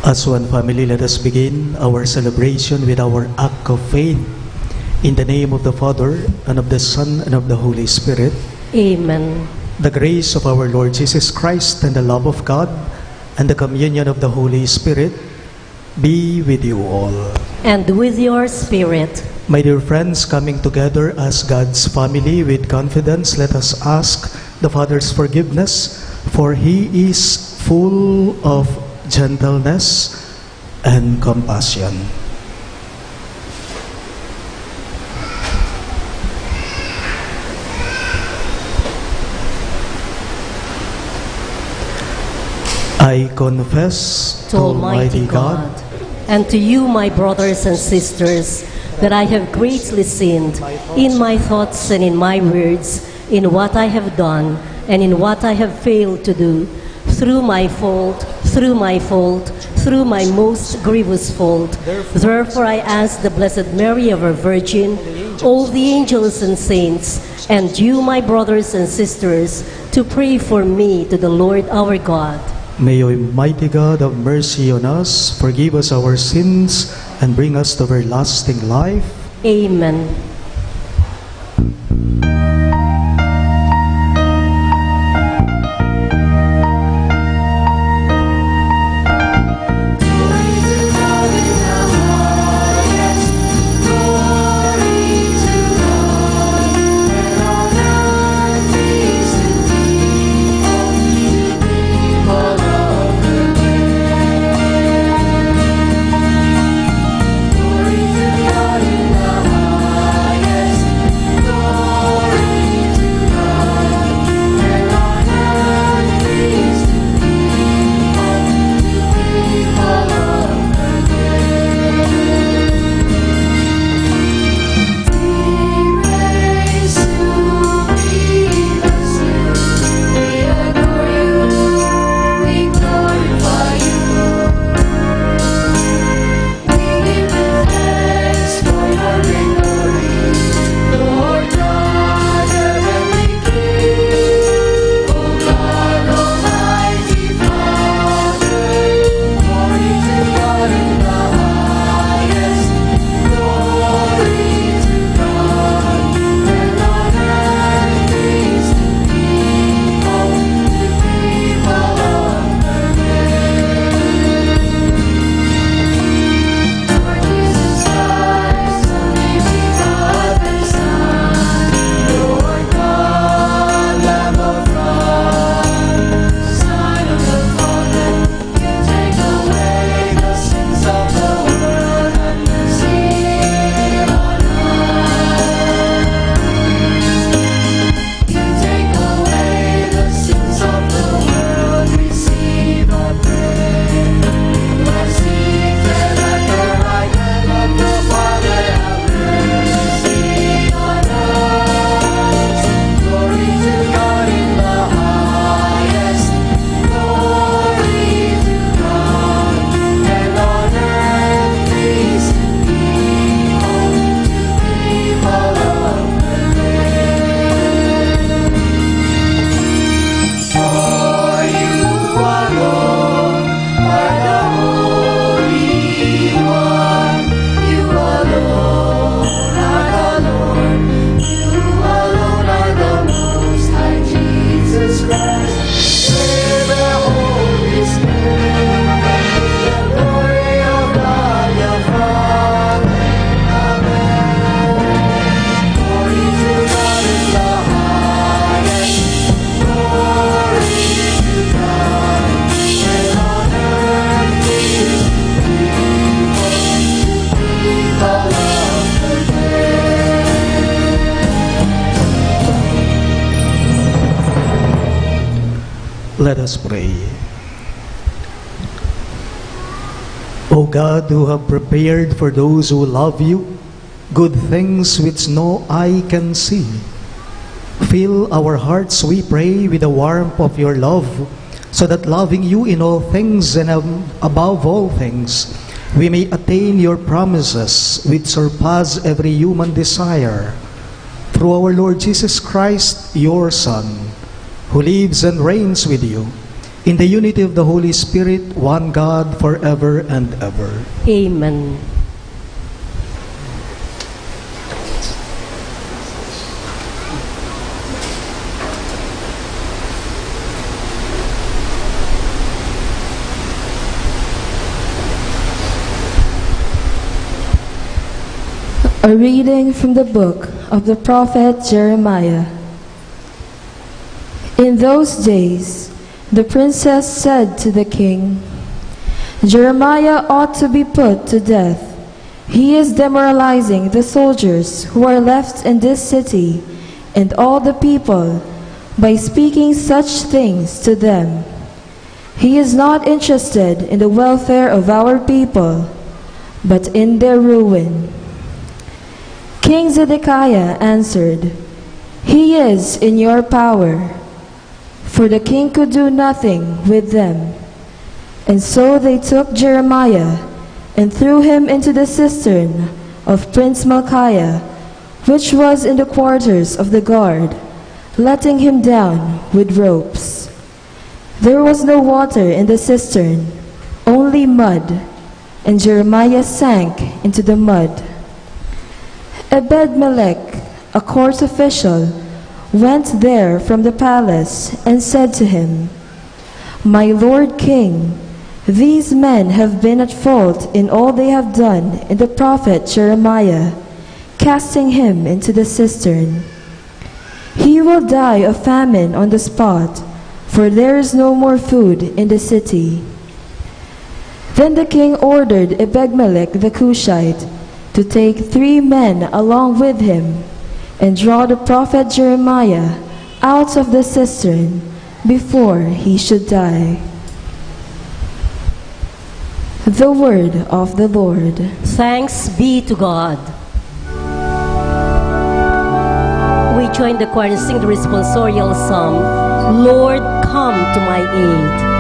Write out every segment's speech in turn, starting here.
As one family, let us begin our celebration with our act of faith. In the name of the Father, and of the Son, and of the Holy Spirit. Amen. The grace of our Lord Jesus Christ, and the love of God, and the communion of the Holy Spirit be with you all. And with your spirit. My dear friends, coming together as God's family with confidence, let us ask the Father's forgiveness, for He is full of gentleness and compassion. I confess To Almighty God, and to you, my brothers and sisters, that I have greatly sinned in my thoughts and in my words, in what I have done and in what I have failed to do, through my fault, through my most grievous fault. Therefore I ask the Blessed Mary, ever Virgin, all the angels and saints, and you, my brothers and sisters, to pray for me to the Lord our God. May Almighty God have mercy on us, forgive us our sins, and bring us to everlasting life. Amen. Let us pray. O God, who have prepared for those who love you good things which no eye can see, fill our hearts, we pray, with the warmth of your love, so that loving you in all things and above all things, we may attain your promises which surpass every human desire. Through our Lord Jesus Christ, your Son, who lives and reigns with you in the unity of the Holy Spirit, one God, forever and ever. Amen. A reading from the book of the prophet Jeremiah. In those days, the princess said to the king, "Jeremiah ought to be put to death. He is demoralizing the soldiers who are left in this city and all the people by speaking such things to them. He is not interested in the welfare of our people, but in their ruin." King Zedekiah answered, "He is in your power." For the king could do nothing with them. And so they took Jeremiah and threw him into the cistern of Prince Malchiah, which was in the quarters of the guard, letting him down with ropes. There was no water in the cistern, only mud, and Jeremiah sank into the mud. Ebed-melech, a court official, went there from the palace and said to him, "My lord king, these men have been at fault in all they have done in the prophet Jeremiah, casting him into the cistern. He will die of famine on the spot, for there is no more food in the city." Then the king ordered Ebed-melech the Cushite to take 3 men along with him and draw the prophet Jeremiah out of the cistern before he should die. The word of the Lord. Thanks be to God. We join the choir and sing the responsorial psalm, "Lord, come to my aid."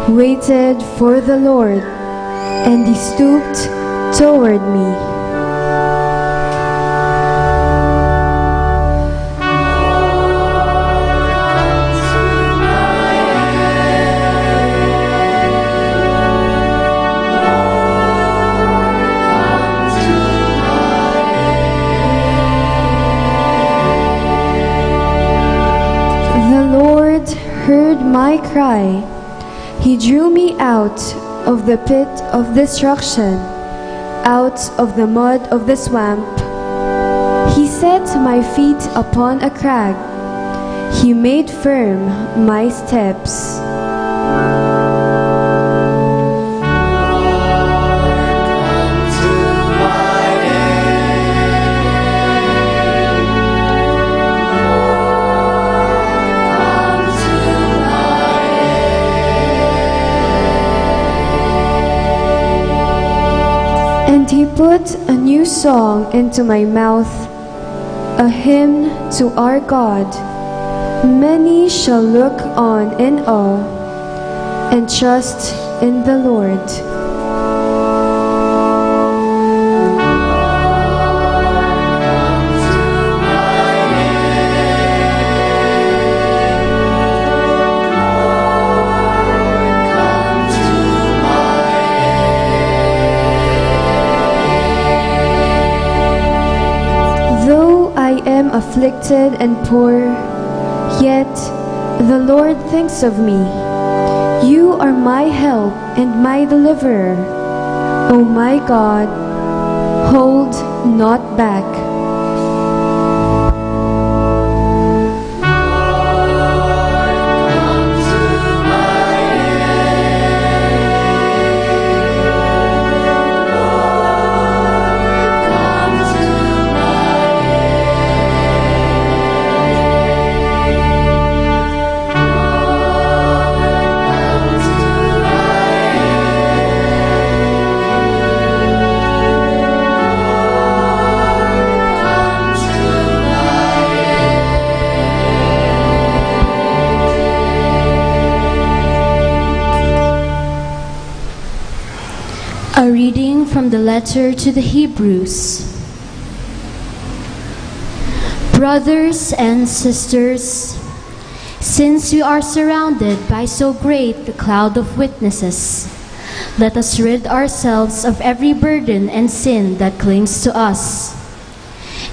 Waited for the Lord, and he stooped toward me. The Lord heard my cry. He drew me out of the pit of destruction, out of the mud of the swamp. He set my feet upon a crag. He made firm my steps. And he put a new song into my mouth, a hymn to our God. Many shall look on in awe and trust in the Lord. Afflicted and poor, yet the Lord thinks of me. You are my help and my deliverer. O my God, hold not back. A reading from the letter to the Hebrews. Brothers and sisters, since we are surrounded by so great a cloud of witnesses, let us rid ourselves of every burden and sin that clings to us,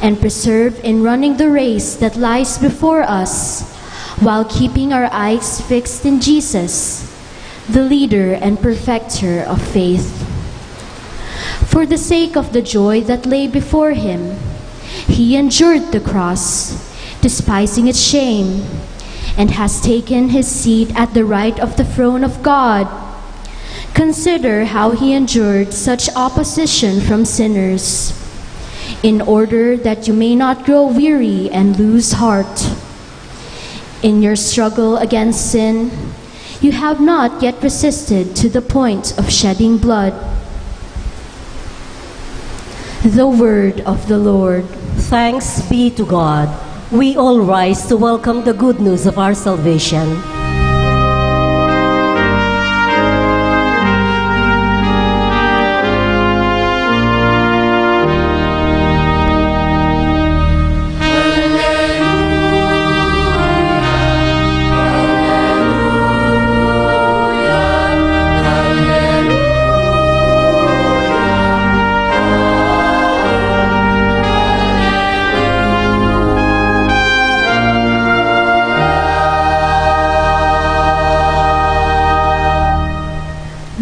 and persevere in running the race that lies before us, while keeping our eyes fixed in Jesus, the leader and perfecter of faith. For the sake of the joy that lay before him, he endured the cross, despising its shame, and has taken his seat at the right of the throne of God. Consider how he endured such opposition from sinners, in order that you may not grow weary and lose heart. In your struggle against sin, you have not yet resisted to the point of shedding blood. The word of the Lord. Thanks be to God. We all rise to welcome the good news of our salvation.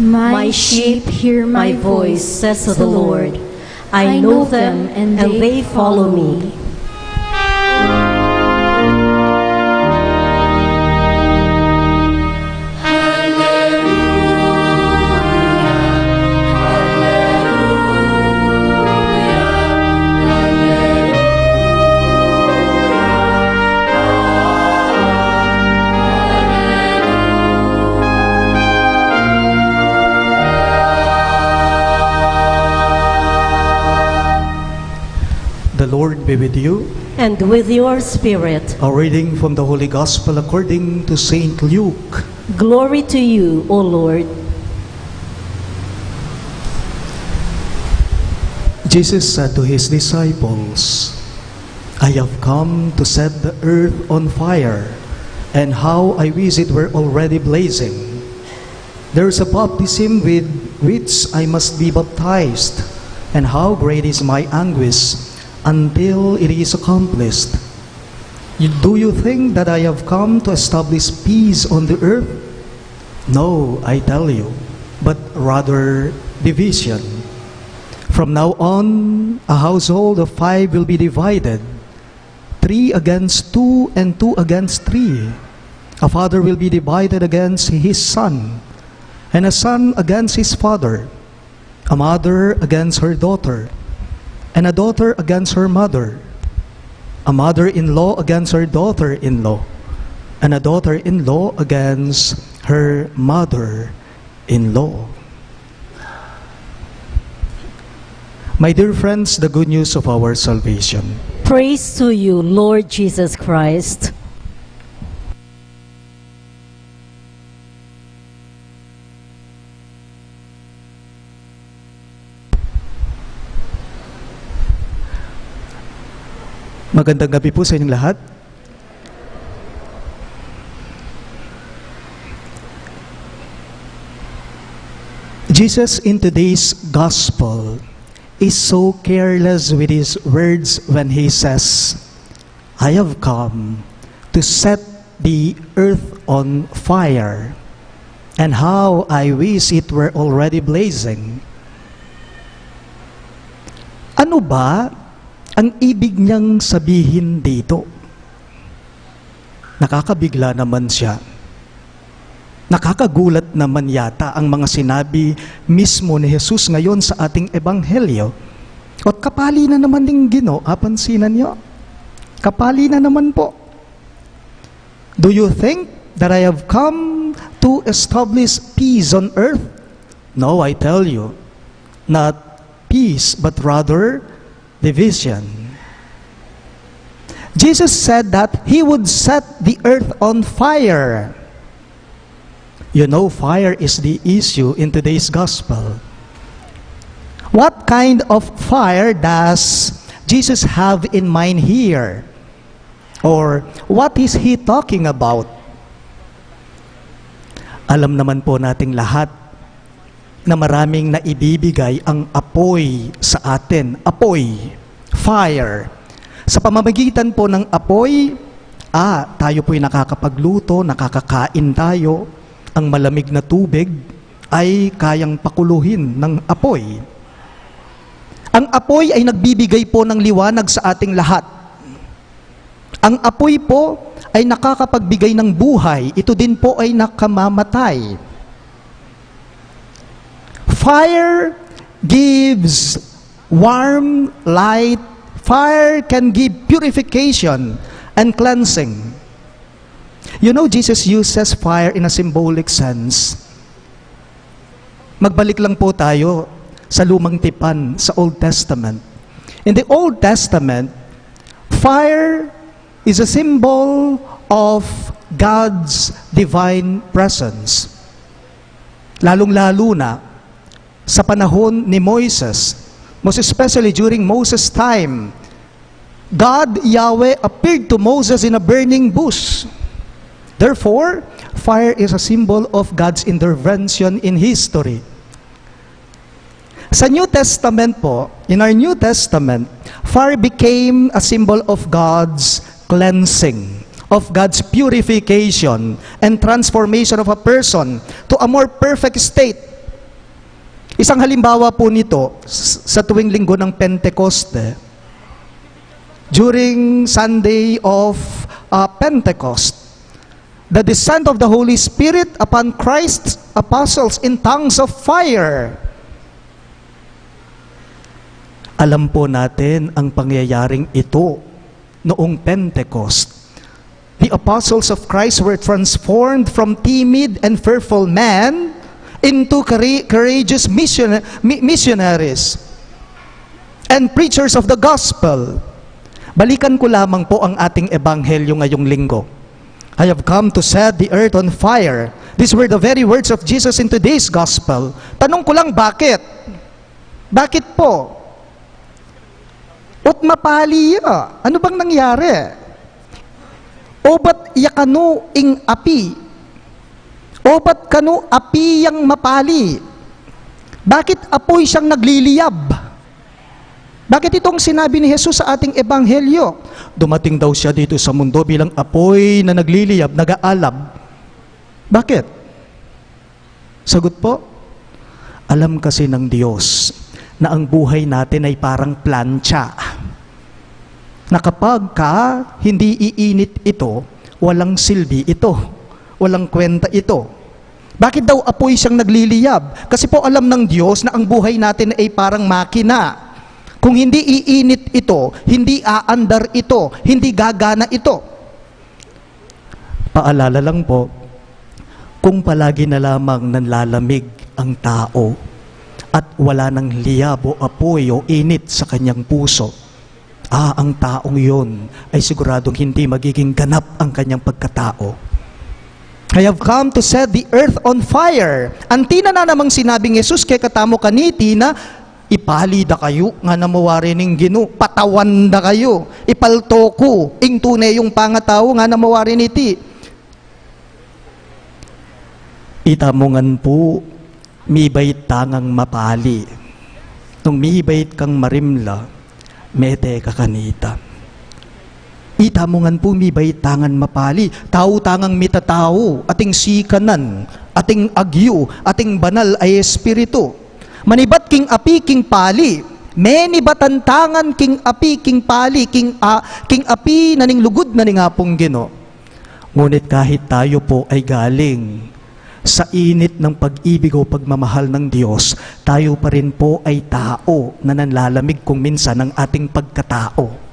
My sheep hear my voice, says the Lord. I know them, and they follow me. The Lord be with you. And with your spirit. A reading from the Holy Gospel according to Saint Luke. Glory to you, O Lord. Jesus said to his disciples, I have come to set the earth on fire, and how I wish it were already blazing. There is a baptism with which I must be baptized, and how great is my anguish until it is accomplished. Do you think that I have come to establish peace on the earth? No, I tell you, but rather division. From now on, a household of 5 will be divided, 3 against 2 and 2 against 3. A father will be divided against his son, and a son against his father, a mother against her daughter, and a daughter against her mother, a mother-in-law against her daughter-in-law, and a daughter-in-law against her mother-in-law. My dear friends, the good news of our salvation. Praise to you, Lord Jesus Christ. Magandang gabi po sa inyong lahat. Jesus in today's gospel is so careless with his words when he says, I have come to set the earth on fire, and how I wish it were already blazing. Ano ba ang ibig niyang sabihin dito? Nakakabigla naman siya. Nakakagulat naman yata ang mga sinabi mismo ni Jesus ngayon sa ating ebanghelyo. At kapali na naman din Ginoo, pansinan niyo? Kapali na naman po. Do you think that I have come to establish peace on earth? No, I tell you, not peace, but rather division. Jesus said that he would set the earth on fire. You know, fire is the issue in today's gospel. What kind of fire does Jesus have in mind here? Or what is He talking about? Alam naman po nating lahat na maraming naibibigay ang apoy sa atin. Apoy, fire. Sa pamamagitan po ng apoy, tayo po'y nakakapagluto, nakakakain tayo. Ang malamig na tubig ay kayang pakuluhin ng apoy. Ang apoy ay nagbibigay po ng liwanag sa ating lahat. Ang apoy po ay nakakapagbigay ng buhay. Ito din po ay nakamamatay. Fire gives warm light. Fire can give purification and cleansing. You know, Jesus uses fire in a symbolic sense. Magbalik lang po tayo sa lumang tipan sa Old Testament. In the Old Testament, fire is a symbol of God's divine presence. Lalong-lalo na sa panahon ni Moises, most especially during Moses' time, God, Yahweh, appeared to Moses in a burning bush. Therefore, fire is a symbol of God's intervention in history. Sa New Testament po, in our New Testament, fire became a symbol of God's cleansing, of God's purification and transformation of a person to a more perfect state. Isang halimbawa po nito, sa tuwing linggo ng Pentecoste, during Sunday of Pentecost, the descent of the Holy Spirit upon Christ's apostles in tongues of fire. Alam po natin ang pangyayaring ito noong Pentecost. The apostles of Christ were transformed from timid and fearful men into courageous missionaries and preachers of the gospel. Balikan ko lamang po ang ating ebanghelyo ngayong linggo. I have come to set the earth on fire. These were the very words of Jesus in today's gospel. Tanong ko lang, bakit? Bakit po? Ut mapali ya. Ano bang nangyari? O ba't yakano ing api? O ba't kano api yang mapali? Bakit apoy siyang nagliliyab? Bakit itong sinabi ni Jesus sa ating ebanghelyo? Dumating daw siya dito sa mundo bilang apoy na nagliliyab, nag-aalab. Bakit? Sagot po, alam kasi ng Diyos na ang buhay natin ay parang plancha. Na kapag hindi iinit ito, walang silbi ito, walang kwenta ito. Bakit daw apoy siyang nagliliyab? Kasi po alam ng Diyos na ang buhay natin ay parang makina. Kung hindi iinit ito, hindi aandar ito, hindi gagana ito. Paalala lang po, kung palagi na lamang nanlalamig ang tao at wala ng liyab o apoy o init sa kanyang puso, ang taong yon ay siguradong hindi magiging ganap ang kanyang pagkatao. I have come to set the earth on fire. Antina na namang sinabing Jesus kay katamo kaniti na ipali da kayo nga namawari ning Ginoo, patawan da kayo, ipaltoko ing tunay yung pangatawo nga namawari niti. Itamongan po mibait tangang mapali. Nung mibait kang marimla, mete ka kanita. Itamongan po mibait tangan mapali. Tao tangang mitatao, ating sikanan, ating agyo, ating banal ay espiritu. Manibat king api king pali, meni batantangan king api king pali, king api naning lugod na ning apong Ginoo. Ngunit kahit tayo po ay galing sa init ng pag-ibig o pagmamahal ng Diyos, tayo pa rin po ay tao na nanlalamig kung minsan ng ating pagkatao.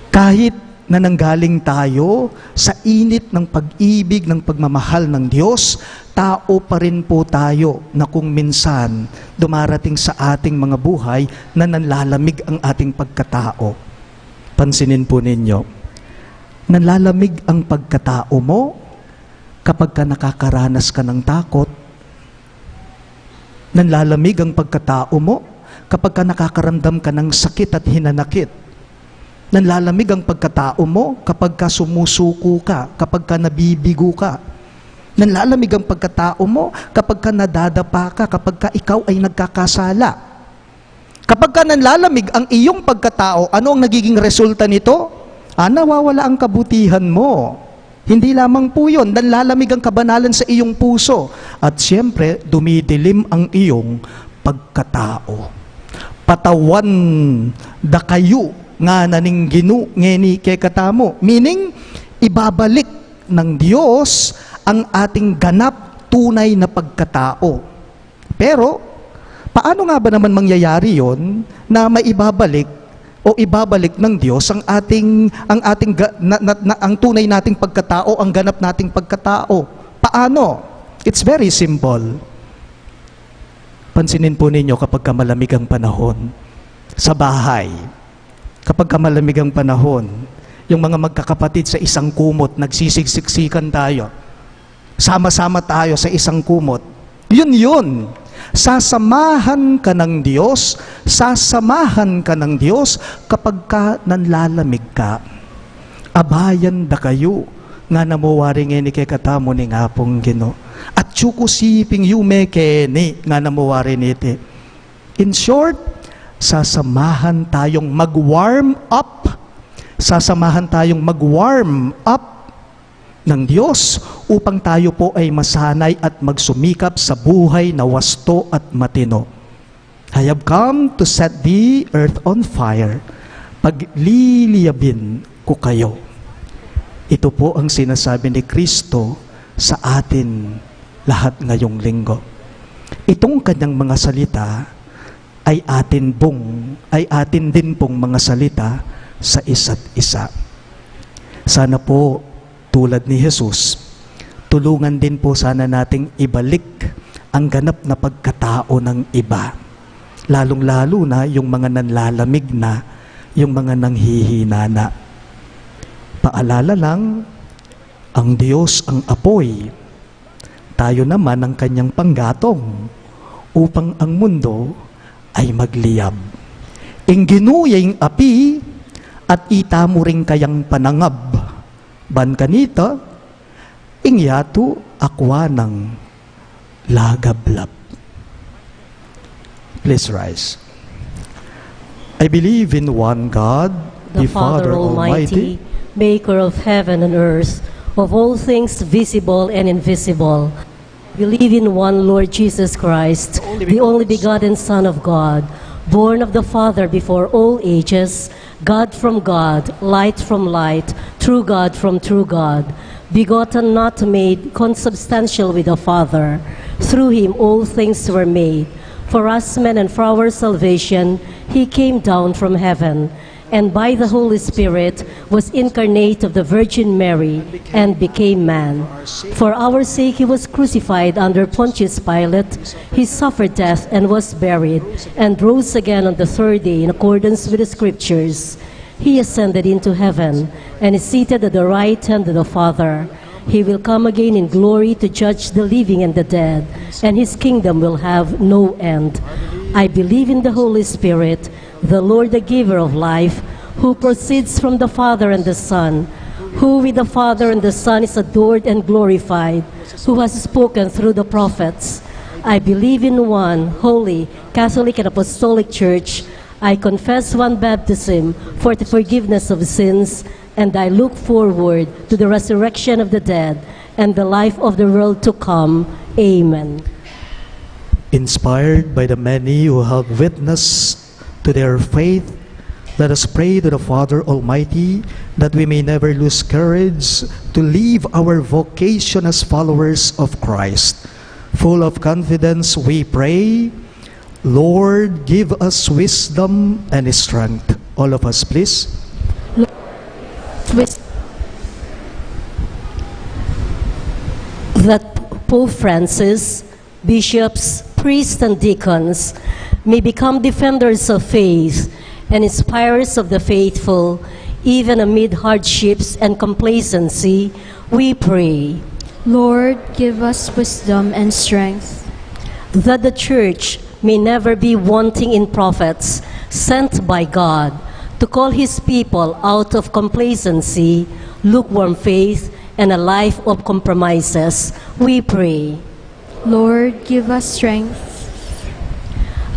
Kahit na nanggaling tayo sa init ng pag-ibig, ng pagmamahal ng Diyos, tao pa rin po tayo na kung minsan dumarating sa ating mga buhay na nanlalamig ang ating pagkatao. Pansinin po ninyo, nanlalamig ang pagkatao mo kapag ka nakakaranas ka ng takot. Nanlalamig ang pagkatao mo kapag ka nakakaramdam ka ng sakit at hinanakit. Nanlalamig ang pagkatao mo kapag ka sumusuko ka, kapag ka nabibigo ka. Nanlalamig ang pagkatao mo kapag ka nadadapa ka, kapag ka ikaw ay nagkakasala. Kapag ka nanlalamig ang iyong pagkatao, ano ang nagiging resulta nito? Nawawala ang kabutihan mo. Hindi lamang po yun, nanlalamig ang kabanalan sa iyong puso. At siyempre, dumidilim ang iyong pagkatao. Patawan da kayo nga naning ginu ngeni kay katamo. Meaning, ibabalik ng Diyos ang ating ganap tunay na pagkatao. Pero, paano nga ba naman mangyayari yon na maibabalik o ibabalik ng Diyos ang ang tunay nating pagkatao, ang ganap nating pagkatao? Paano? It's very simple. Pansinin po ninyo kapag malamig ang panahon sa bahay. Kapag malamig ang panahon, yung mga magkakapatid sa isang kumot, nagsisiksiksikan tayo. Sama-sama tayo sa isang kumot. Yun. Sasamahan ka ng Diyos, kapag ka nanlalamig ka. Abayan da kayo, nga namuwaring ni kay katamo ni nga pong Gino. At tsukusiping yumeke ni nga namuwaring niti. In short, sasamahan tayong mag-warm up ng Diyos upang tayo po ay masanay at magsumikap sa buhay na wasto at matino. I have come to set the earth on fire. Pagliliyabin ko kayo. Ito po ang sinasabi ni Kristo sa atin lahat ngayong linggo. Itong kanyang mga salita ay atin din pong mga salita sa isa't isa. Sana po, tulad ni Jesus, tulungan din po sana nating ibalik ang ganap na pagkatao ng iba. Lalong-lalo na yung mga nanlalamig na, yung mga nanghihina na. Paalala lang, ang Diyos ang apoy. Tayo naman ang kanyang panggatong upang ang mundo ay magliyab. Ingginuyay api at itamo rin kayang panangab. Ban kanita, ingyatu akwa ng lagablab. Please rise. I believe in one God, the Father Almighty, maker of heaven and earth, of all things visible and invisible. Believe in one Lord Jesus Christ, the only begotten Son of God, born of the Father before all ages, God from God, light from light, true God from true God, begotten, not made, consubstantial with the Father. Through him all things were made. For us men and for our salvation, he came down from heaven, and by the Holy Spirit was incarnate of the Virgin Mary and became man. For our sake he was crucified under Pontius Pilate. He suffered death and was buried, and rose again on the third day in accordance with the Scriptures. He ascended into heaven and is seated at the right hand of the Father. He will come again in glory to judge the living and the dead, and his kingdom will have no end. I believe in the Holy Spirit, the Lord, the giver of life, who proceeds from the Father and the Son, who with the Father and the Son is adored and glorified, who has spoken through the prophets. I believe in one holy, Catholic and Apostolic Church. I confess one baptism for the forgiveness of sins, and I look forward to the resurrection of the dead and the life of the world to come. Amen. Inspired by the many who have witnessed to their faith, let us pray to the Father Almighty that we may never lose courage to live our vocation as followers of Christ. Full of confidence, we pray, Lord, give us wisdom and strength. All of us, please. That Pope Francis, bishops, priests, and deacons may become defenders of faith and inspirers of the faithful, even amid hardships and complacency, we pray. Lord, give us wisdom and strength. that the Church may never be wanting in prophets sent by God to call His people out of complacency, lukewarm faith, and a life of compromises, we pray. Lord, give us strength.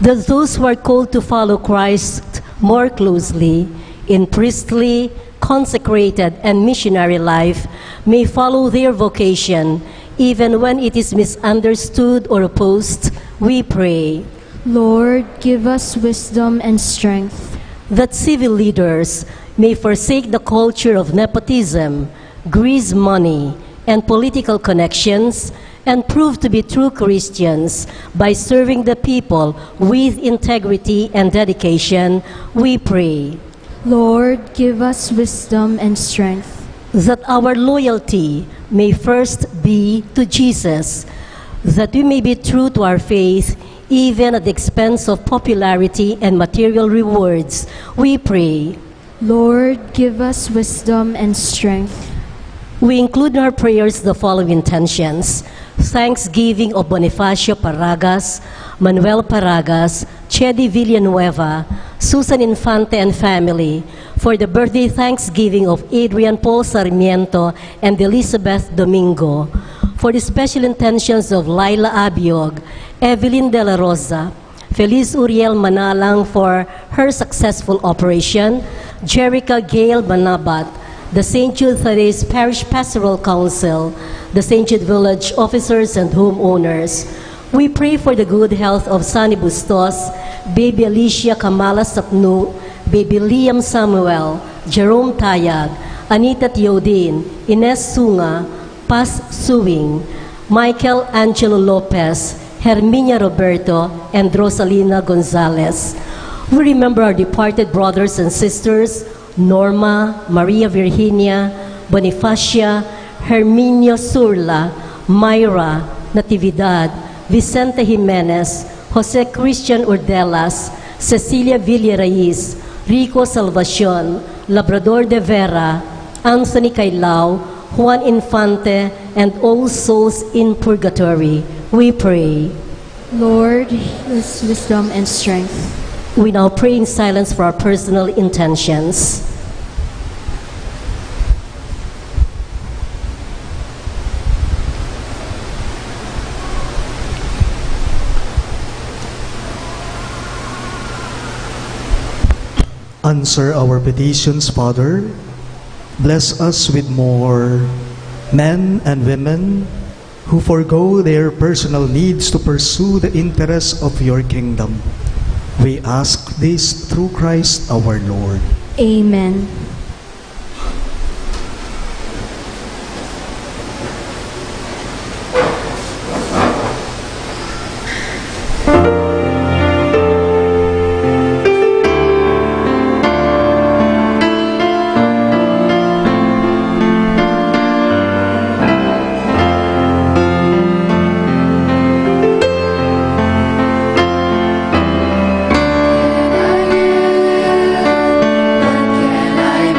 That those who are called to follow Christ more closely in priestly, consecrated, and missionary life may follow their vocation even when it is misunderstood or opposed, we pray. Lord, give us wisdom and strength. That civil leaders may forsake the culture of nepotism, grease money, and political connections, and prove to be true Christians by serving the people with integrity and dedication, we pray. Lord, give us wisdom and strength. That our loyalty may first be to Jesus, that we may be true to our faith even at the expense of popularity and material rewards, we pray. Lord, give us wisdom and strength. We include in our prayers the following intentions: thanksgiving of Bonifacio Paragas, Manuel Paragas, Chedi Villanueva, Susan Infante and family, for the birthday thanksgiving of Adrian Paul Sarmiento and Elizabeth Domingo, for the special intentions of Laila Abiog, Evelyn De La Rosa, Feliz Uriel Manalang for her successful operation, Jerica Gail Manabat, the St. Jude Thaddeus Parish Pastoral Council, the St. Jude Village officers and homeowners. We pray for the good health of Sunny Bustos, Baby Alicia Kamala Sapnu, Baby Liam Samuel, Jerome Tayag, Anita Teodin, Ines Sunga, Paz Suwing, Michael Angelo Lopez, Herminia Roberto, and Rosalina Gonzalez. We remember our departed brothers and sisters, Norma, Maria Virginia, Bonifacia, Herminio Surla, Myra, Natividad, Vicente Jimenez, Jose Christian Urdelas, Cecilia Villaraiz, Rico Salvacion, Labrador de Vera, Anthony Cailao, Juan Infante, and all souls in purgatory. We pray. Lord, give us wisdom and strength. We now pray in silence for our personal intentions. Answer our petitions, Father. Bless us with more men and women who forego their personal needs to pursue the interests of your kingdom. We ask this through Christ our Lord. Amen. What can I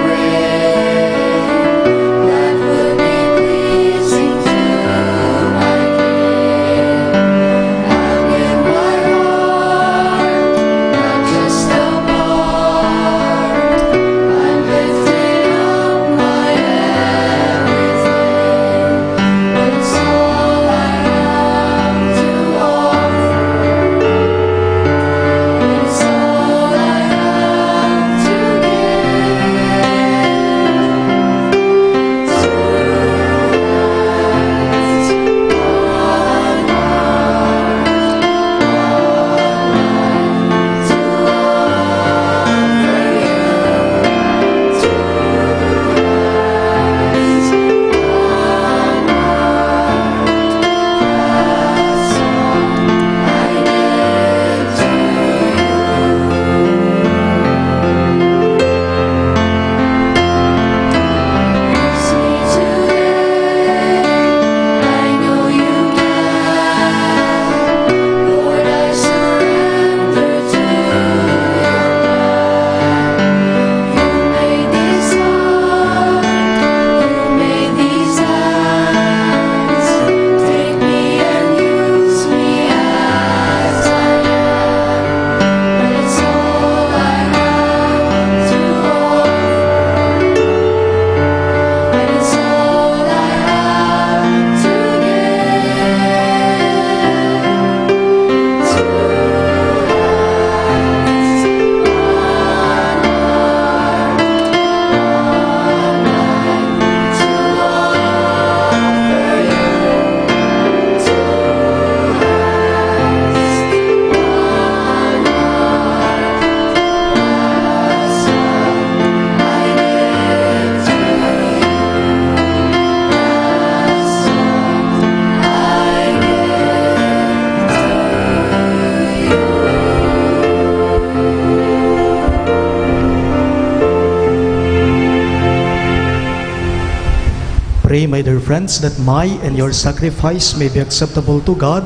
my dear friends, that my and your sacrifice may be acceptable to God,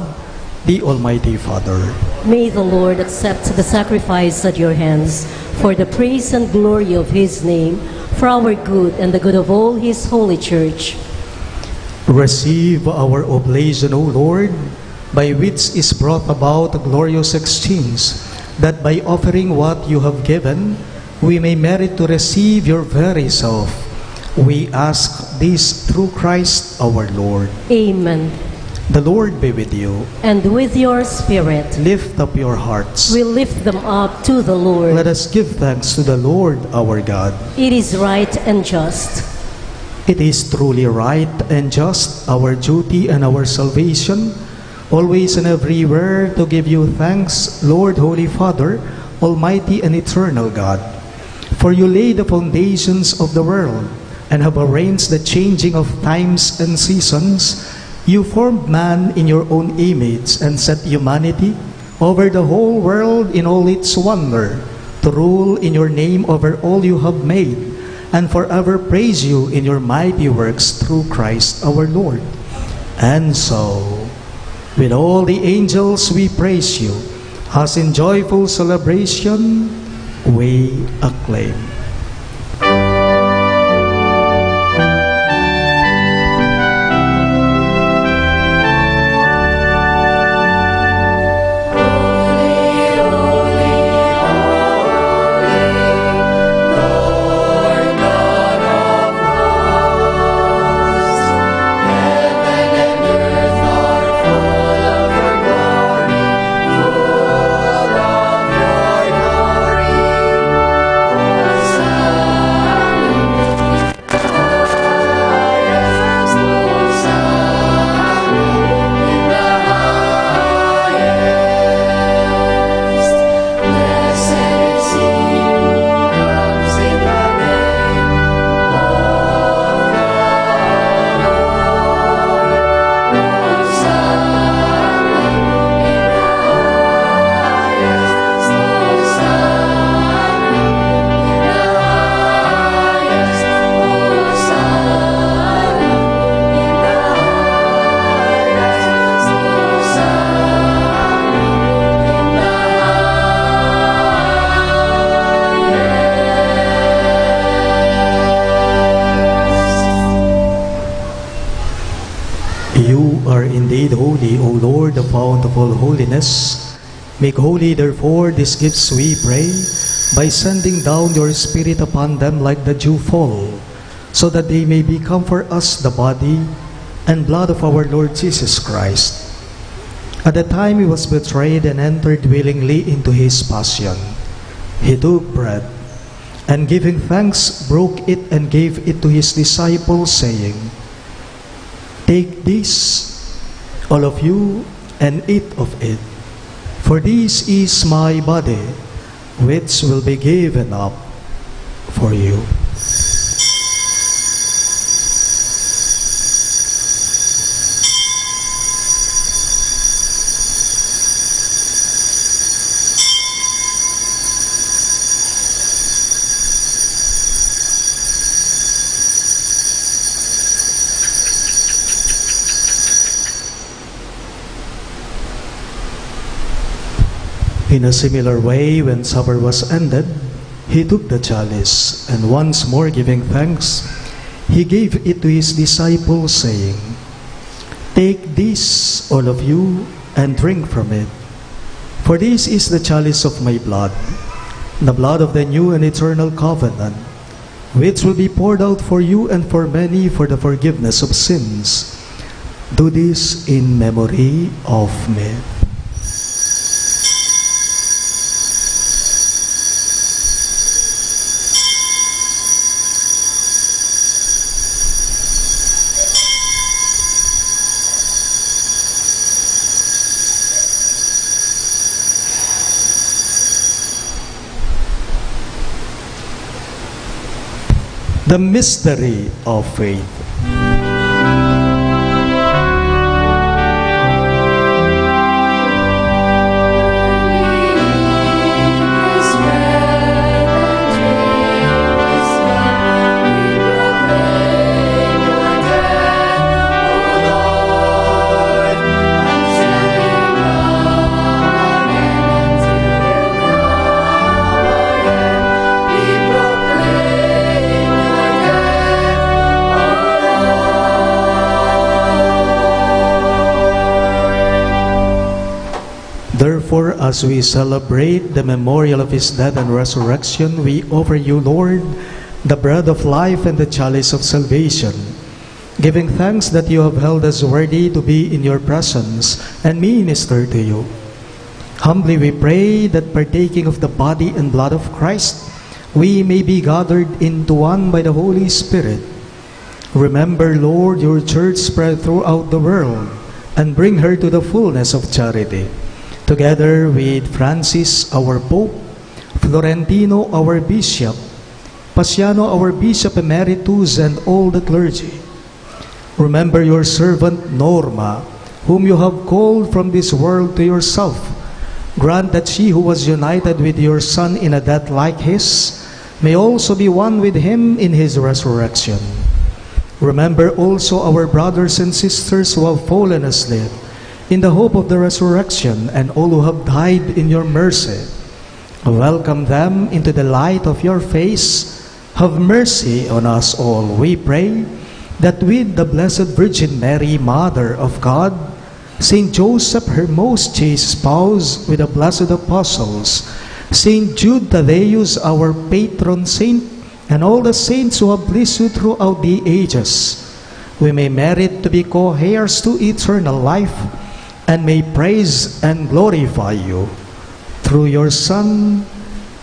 the Almighty Father. May the Lord accept the sacrifice at your hands for the praise and glory of his name, for our good and the good of all his holy church. Receive our oblation, O Lord, by which is brought about a glorious exchange, that by offering what you have given, we may merit to receive your very self. We ask this through Christ our Lord. Amen. The Lord be with you. And with your spirit, Lift up your hearts. we lift them up to the Lord. Let us give thanks to the Lord our God. It is right and just. It is truly right and just, our duty and our salvation, always and everywhere to give you thanks, Lord, Holy Father, Almighty and eternal God. For you laid the foundations of the world and have arranged the changing of times and seasons. You formed man in your own image and set humanity over the whole world in all its wonder, to rule in your name over all you have made, and forever praise you in your mighty works through Christ our Lord. And so, with all the angels we praise you, as in joyful celebration we acclaim. You are indeed holy, O Lord, the fount of all holiness. Make holy, therefore, these gifts, we pray, by sending down your Spirit upon them like the dew fall, so that they may become for us the body and blood of our Lord Jesus Christ. At the time he was betrayed and entered willingly into his passion, he took bread, and giving thanks, broke it and gave it to his disciples, saying, "Take this, all of you, and eat of it, for this is my body, which will be given up for you." In a similar way, when supper was ended, he took the chalice, and once more giving thanks, he gave it to his disciples, saying, "Take this, all of you, and drink from it. For this is the chalice of my blood, the blood of the new and eternal covenant, which will be poured out for you and for many for the forgiveness of sins. Do this in memory of me." The mystery of faith. Therefore, as we celebrate the memorial of his death and resurrection, we offer you, Lord, the bread of life and the chalice of salvation, giving thanks that you have held us worthy to be in your presence and minister to you. Humbly we pray that partaking of the body and blood of Christ, we may be gathered into one by the Holy Spirit. Remember, Lord, your church spread throughout the world, and bring her to the fullness of charity. Together with Francis, our Pope, Florentino, our Bishop, Pasiano, our Bishop Emeritus, and all the clergy. Remember your servant Norma, whom you have called from this world to yourself. Grant that she who was united with your Son in a death like his may also be one with him in his resurrection. Remember also our brothers and sisters who have fallen asleep, in the hope of the resurrection, and all who have died in your mercy. Welcome them into the light of your face. Have mercy on us all, we pray, that with the Blessed Virgin Mary, Mother of God, Saint Joseph, her most chaste spouse, with the blessed apostles, Saint Jude Thaddeus, our patron saint, and all the saints who have blessed you throughout the ages, we may merit to be co-heirs to eternal life, and may praise and glorify you through your Son,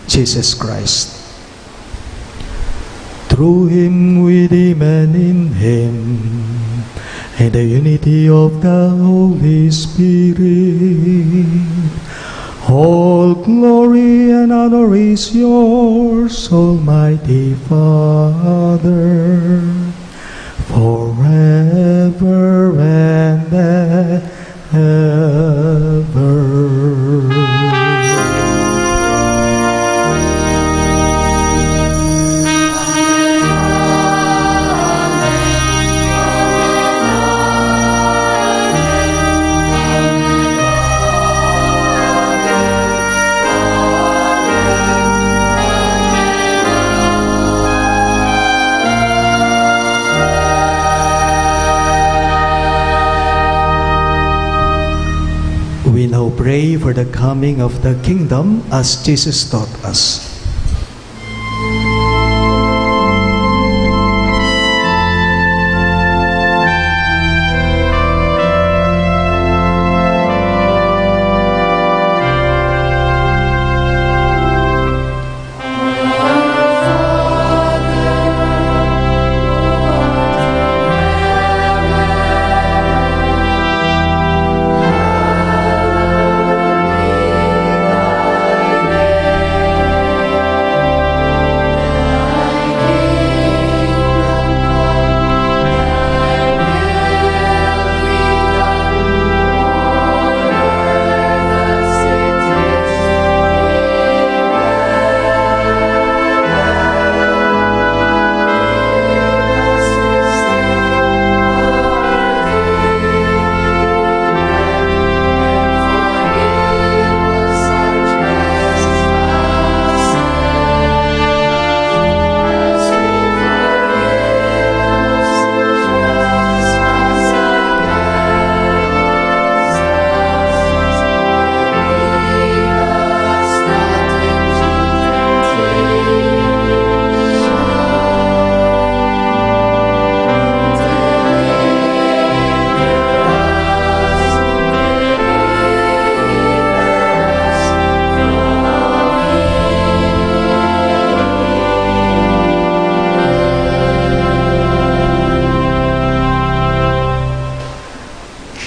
Jesus Christ. Through him, with him, and in him, in the unity of the Holy Spirit, all glory and honor is yours, Almighty Father, forever and ever. We now pray for the coming of the kingdom as Jesus taught us.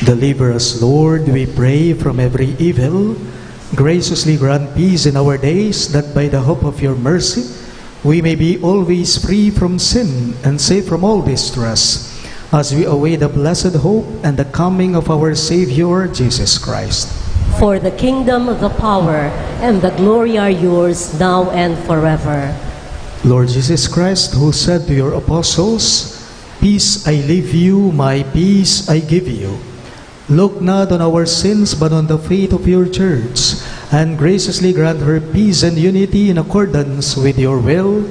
Deliver us, Lord, we pray, from every evil. Graciously grant peace in our days, that by the hope of your mercy, we may be always free from sin and safe from all distress, as we await the blessed hope and the coming of our Savior, Jesus Christ. For the kingdom, the power, and the glory are yours, now and forever. Lord Jesus Christ, who said to your apostles, "Peace I leave you, my peace I give you," look not on our sins, but on the faith of your church, and graciously grant her peace and unity in accordance with your will,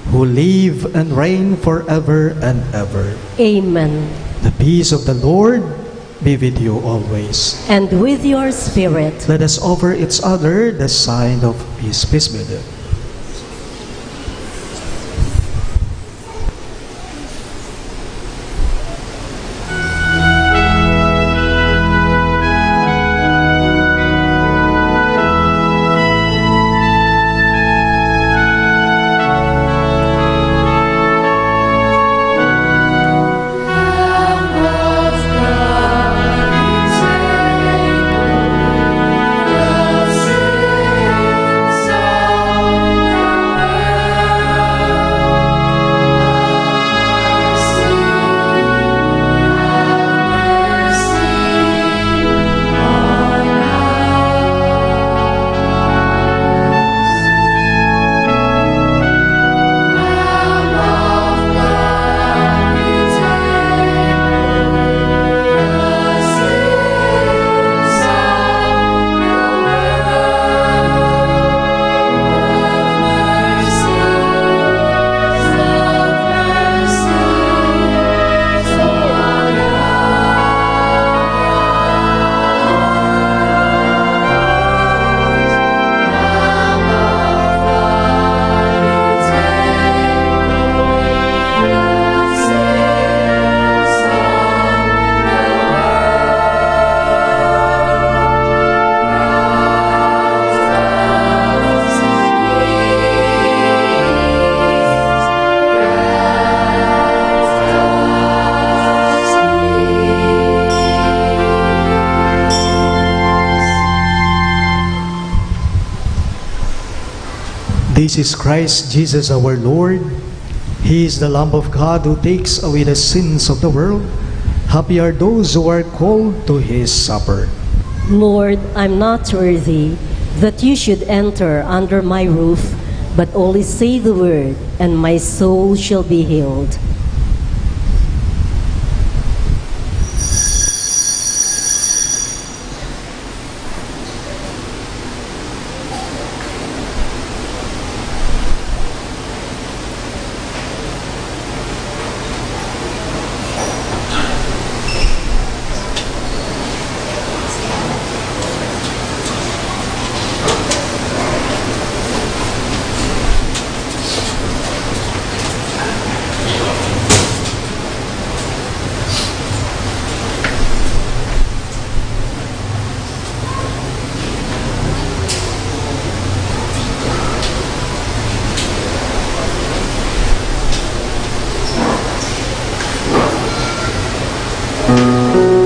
who live and reign forever and ever. Amen. The peace of the Lord be with you always. And with your spirit. Let us offer each other the sign of peace. Peace be with you. This is Christ Jesus our Lord. He is the Lamb of God who takes away the sins of the world. Happy are those who are called to His supper. Lord, I'm not worthy that you should enter under my roof, but only say the word, and my soul shall be healed. Only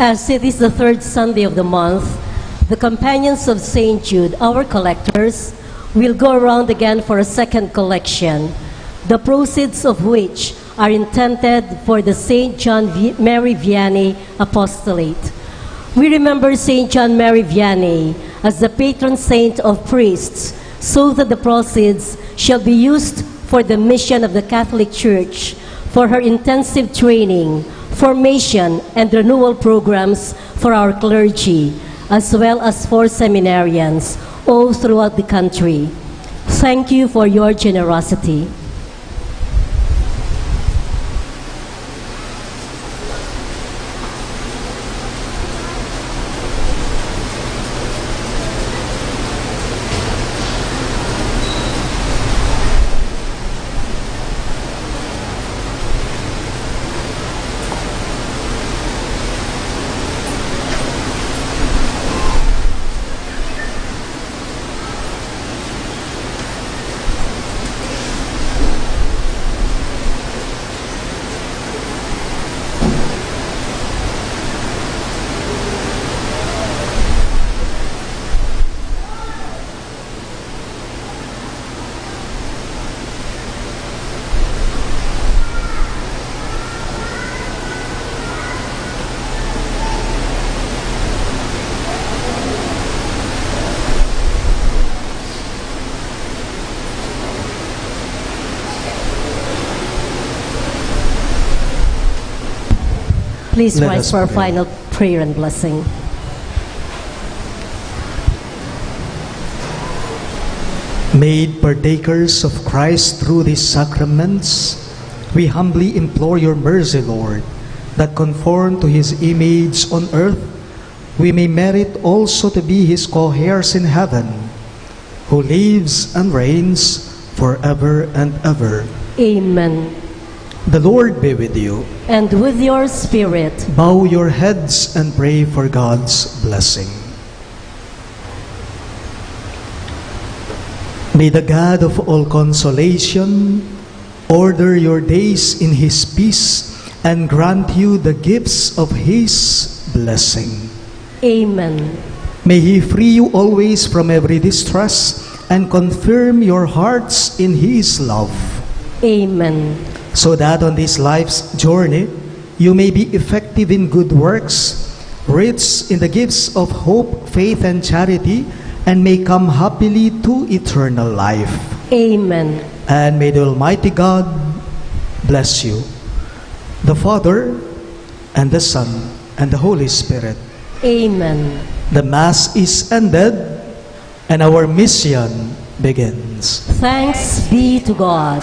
As it is the third Sunday of the month, the companions of St. Jude, our collectors, will go around again for a second collection, the proceeds of which are intended for the St. John Mary Vianney Apostolate. We remember St. John Mary Vianney as the patron saint of priests, so that the proceeds shall be used for the mission of the Catholic Church, for her intensive training, formation, and renewal programs for our clergy, as well as for seminarians all throughout the country. Thank you for your generosity. Please Let rise us for our pray. final prayer and blessing. Made partakers of Christ through these sacraments, we humbly implore your mercy, Lord, that conformed to his image on earth, we may merit also to be his co-heirs in heaven, who lives and reigns forever and ever. Amen. The Lord be with you. And with your spirit, Bow your heads and pray for God's blessing. May the God of all consolation order your days in his peace and grant you the gifts of his blessing. Amen. May he free you always from every distress and confirm your hearts in his love, Amen. so that on this life's journey you may be effective in good works, rich in the gifts of hope, faith, and charity, and may come happily to eternal life. Amen. And may the Almighty God bless you, the Father, and the Son, and the Holy Spirit. Amen. The Mass is ended, and our mission begins. Thanks be to God.